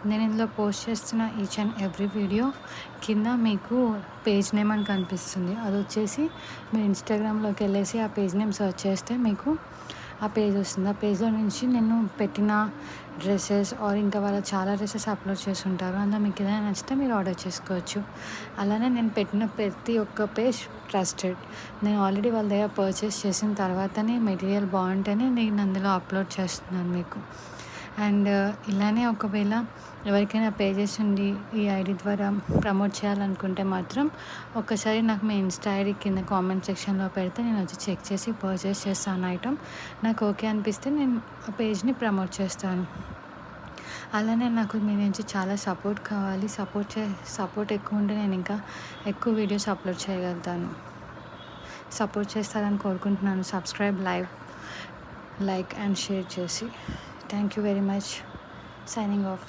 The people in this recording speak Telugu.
నేను ఇందులో పోస్ట్ చేస్తున్న ఈచ్ అండ్ ఎవ్రీ వీడియో కింద మీకు పేజ్ నేమ్ అని కనిపిస్తుంది. అది వచ్చేసి మీరు ఇన్‌స్టాగ్రామ్‌లోకి వెళ్ళేసి ఆ పేజ్ నేమ్ సెర్చ్ చేస్తే మీకు ఆ పేజ్ వస్తుంది. ఆ పేజ్‌లో నుంచి నేను పెట్టిన డ్రెసెస్ ఇంకా వాళ్ళు చాలా డ్రెసెస్ అప్లోడ్ చేసి ఉంటారు. అందులో మీకు ఏదైనా నచ్చితే మీరు ఆర్డర్ చేసుకోవచ్చు. అలానే నేను పెట్టిన ప్రతి ఒక్క పేజ్ ట్రస్టెడ్. నేను ఆల్రెడీ వాళ్ళ దగ్గర పర్చేస్ చేసిన తర్వాతనే మెటీరియల్ బాగుంటేనే నేను అందులో అప్లోడ్ చేస్తున్నాను మీకు. అండ్ ఇలానే ఒకవేళ ఎవరికైనా పేజెస్ ఉండి ఈ ఐడి ద్వారా ప్రమోట్ చేయాలనుకుంటే మాత్రం ఒక్కసారి నాకు మీ ఇన్‌స్టా ఐడి కింద కామెంట్ సెక్షన్‌లో పెడితే నేను వచ్చి చెక్ చేసి పర్చేస్ చేస్తాను ఐటెమ్. నాకు ఓకే అనిపిస్తే నేను ఆ పేజ్‌ని ప్రమోట్ చేస్తాను. అలానే నాకు మీ నుంచి చాలా సపోర్ట్ కావాలి. సపోర్ట్ ఎక్కువ ఉంటే నేను ఇంకా ఎక్కువ వీడియోస్ అప్లోడ్ చేయగలుగుతాను. సపోర్ట్ చేస్తారని కోరుకుంటున్నాను. సబ్స్క్రైబ్, లైక్ అండ్ షేర్ చేసి. Thank you very much. Signing off.